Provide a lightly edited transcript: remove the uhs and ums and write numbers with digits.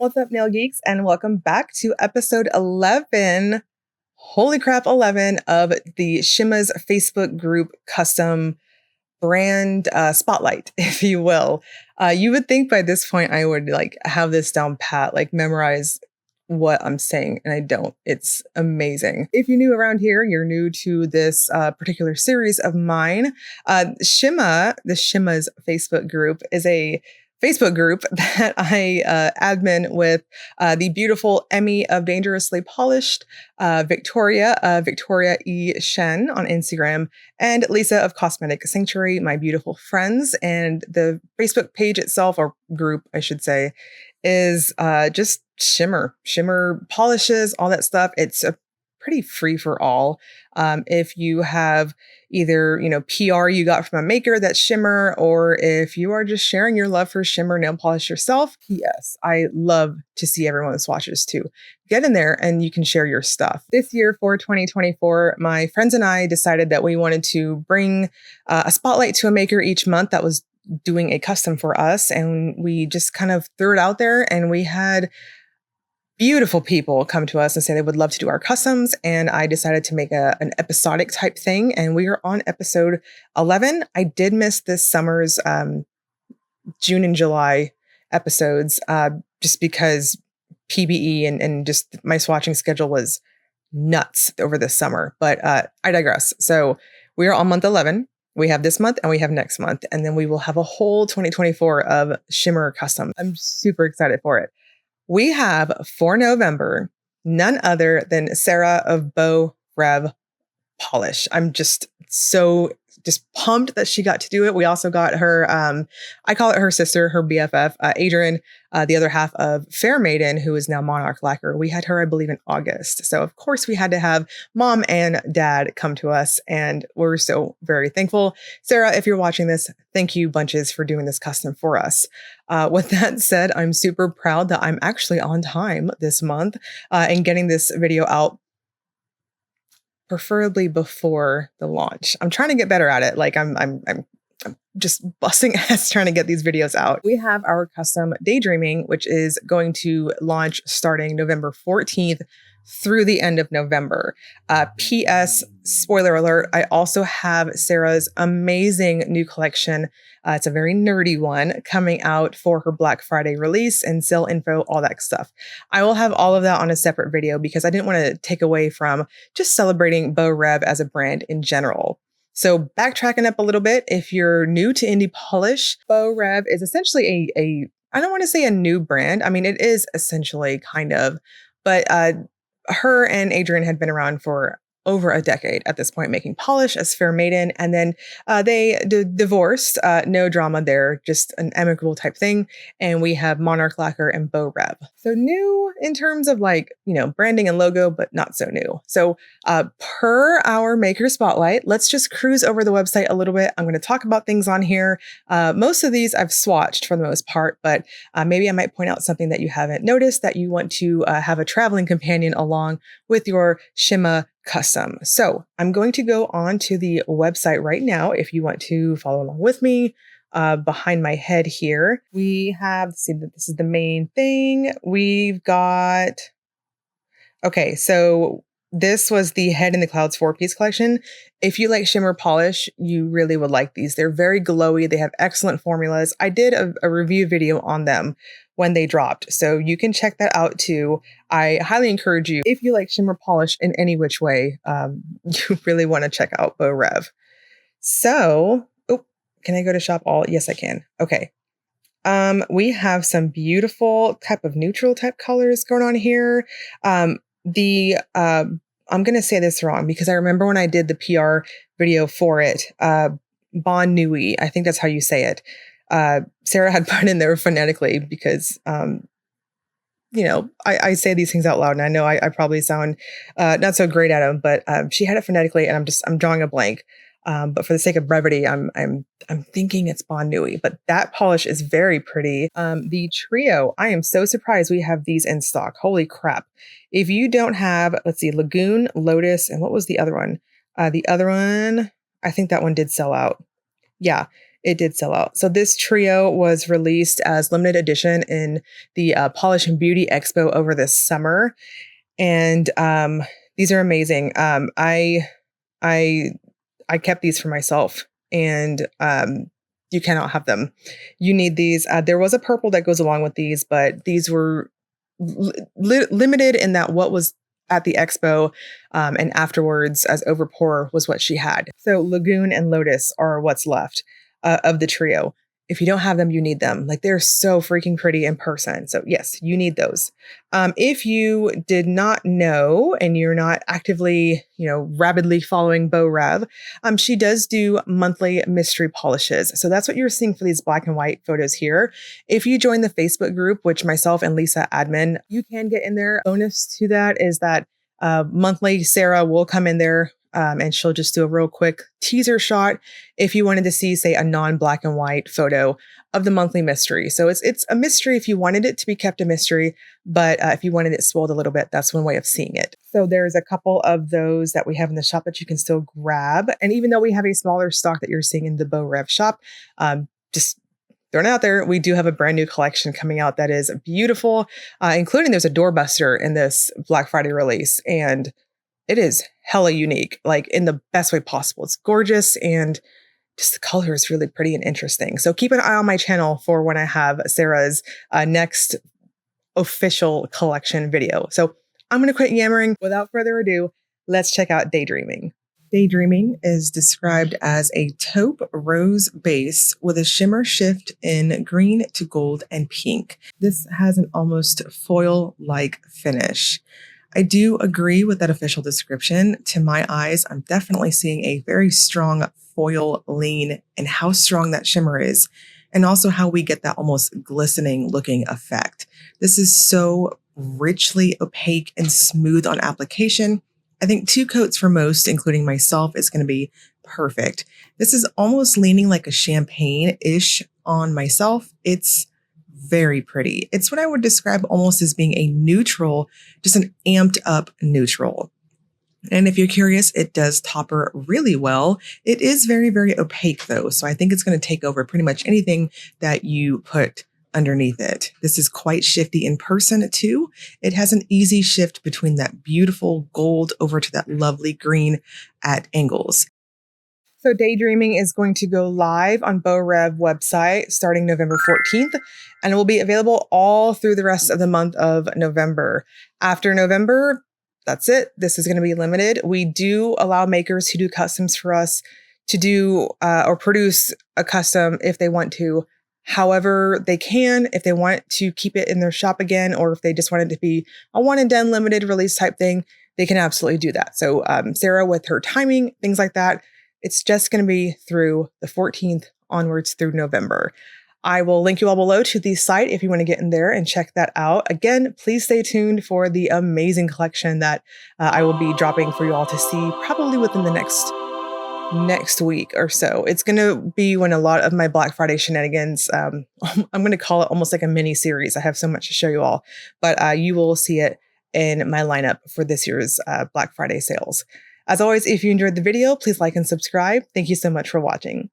What's up, nail geeks, and welcome back to episode 11. Holy crap, 11 of the Shimmah's Facebook group custom brand spotlight, if you will. You would think by this point I would have this down pat, memorize what I'm saying, and I don't. It's amazing. If you're new around here, you're new to this particular series of mine. Shimmah, the Shimmah's Facebook group, is a Facebook group that I admin with the beautiful Emmy of Dangerously Polished, Victoria E. Shen on Instagram, and Lisa of Cosmetic Sanctuary, my beautiful friends. And the Facebook page itself, or group, I should say, is just shimmer polishes, all that stuff. It's a pretty free for all. If you have either, PR you got from a maker that's shimmer, or if you are just sharing your love for shimmer nail polish yourself, P.S. I love to see everyone that swatches too. Get in there and you can share your stuff. This year for 2024, my friends and I decided that we wanted to bring a spotlight to a maker each month that was doing a custom for us. And we just kind of threw it out there, and we had beautiful people come to us and say they would love to do our customs. And I decided to make an episodic type thing. And we are on episode 11. I did miss this summer's June and July episodes just because PBE and just my swatching schedule was nuts over this summer. But I digress. So we are on month 11. We have this month and we have next month. And then we will have a whole 2024 of shimmer custom. I'm super excited for it. We have for November, none other than Sarah of Beaux Reves Polish. I'm just so pumped that she got to do it. We also got her, I call it her sister, her BFF, Adrian, the other half of Fair Maiden, who is now Monarch Lacquer. We had her, I believe, in August. So of course we had to have mom and dad come to us, and we're so very thankful. Sarah, if you're watching this, thank you bunches for doing this custom for us. With that said, I'm super proud that I'm actually on time this month and getting this video out preferably before the launch. I'm trying to get better at it. I'm just busting ass trying to get these videos out. We have our custom Daydreaming, which is going to launch starting November 14th through the end of November. P.S. Spoiler alert, I also have Sarah's amazing new collection. It's a very nerdy one coming out for her Black Friday release, and sale info, all that stuff. I will have all of that on a separate video because I didn't want to take away from just celebrating Beaux Reves as a brand in general. So backtracking up a little bit, if you're new to indie polish, Beaux Reves is essentially I don't want to say a new brand. I mean, it is essentially kind of, but her and Adrian had been around for over a decade at this point, making polish as Fair Maiden. And then they divorced, no drama there, just an amicable type thing. And we have Monarch Lacquer and Beaux Reves. So new in terms of branding and logo, but not so new. So per our maker spotlight, let's just cruise over the website a little bit. I'm going to talk about things on here. Most of these I've swatched for the most part, but maybe I might point out something that you haven't noticed that you want to have a traveling companion along with your Shimmah custom. So I'm going to go on to the website right now if you want to follow along with me. Behind my head here, we have, let's see, this is the main thing. We've got, okay, so this was the Head in the Clouds 4-piece collection. If you like shimmer polish, you really would like these. They're very glowy. They have excellent formulas. I did a review video on them when they dropped, so you can check that out too. I highly encourage you, if you like shimmer polish in any which way, you really want to check out Beaux Reves. So, can I go to shop all? Yes, I can. Okay. We have some beautiful type of neutral type colors going on here. I'm going to say this wrong because I remember when I did the PR video for it, Bon Nui, I think that's how you say it. Sarah had put in there phonetically because, I say these things out loud, and I know I probably sound not so great at them, but she had it phonetically, and I'm drawing a blank. But for the sake of brevity, I'm thinking it's Bon Nui, but that polish is very pretty. The trio, I am so surprised we have these in stock. Holy crap. If you don't have, let's see, Lagoon, Lotus, and what was the other one? The other one, I think that one did sell out. Yeah. It did sell out. So this trio was released as limited edition in the Polish and Beauty Expo over this summer. And these are amazing. I kept these for myself, and you cannot have them. You need these. There was a purple that goes along with these, but these were limited in that what was at the expo and afterwards as overpour was what she had. So Lagoon and Lotus are what's left of the trio. If you don't have them, you need them. Like, they're so freaking pretty in person. So yes, you need those. If you did not know and you're not actively, rabidly following Beaux Reves, she does do monthly mystery polishes. So that's what you're seeing for these black and white photos here. If you join the Facebook group, which myself and Lisa admin, you can get in there. Bonus to that is that monthly Sarah will come in there and she'll just do a real quick teaser shot if you wanted to see, say, a non-black and white photo of the monthly mystery. So it's a mystery if you wanted it to be kept a mystery, but if you wanted it spoiled a little bit, that's one way of seeing it. So there's a couple of those that we have in the shop that you can still grab. And even though we have a smaller stock that you're seeing in the Beaux Reves shop, just throwing it out there, we do have a brand new collection coming out that is beautiful, including there's a doorbuster in this Black Friday release. And it is hella unique, like in the best way possible. It's gorgeous, and just the color is really pretty and interesting. So keep an eye on my channel for when I have Sarah's next official collection video. So I'm going to quit yammering. Without further ado, let's check out Daydreaming. Daydreaming is described as a taupe rose base with a shimmer shift in green to gold and pink. This has an almost foil-like finish. I do agree with that official description. To my eyes, I'm definitely seeing a very strong foil lean and how strong that shimmer is, and also how we get that almost glistening looking effect. This is so richly opaque and smooth on application. I think 2 coats for most, including myself, is going to be perfect. This is almost leaning like a champagne-ish on myself. It's very pretty. It's what I would describe almost as being a neutral, just an amped up neutral. And if you're curious, it does topper really well. It is very, very opaque though. So I think it's going to take over pretty much anything that you put underneath it. This is quite shifty in person too. It has an easy shift between that beautiful gold over to that lovely green at angles. So Daydreaming is going to go live on Beaux Reves website starting November 14th, and it will be available all through the rest of the month of November. After November, that's it. This is going to be limited. We do allow makers who do customs for us to do or produce a custom if they want to. However, they can, if they want to keep it in their shop again, or if they just want it to be a one and done limited release type thing, they can absolutely do that. So Sarah, with her timing, things like that, it's just going to be through the 14th onwards through November. I will link you all below to the site if you want to get in there and check that out. Again, please stay tuned for the amazing collection that I will be dropping for you all to see probably within the next week or so. It's going to be when a lot of my Black Friday shenanigans, I'm going to call it almost like a mini series. I have so much to show you all, but you will see it in my lineup for this year's Black Friday sales. As always, if you enjoyed the video, please like and subscribe. Thank you so much for watching.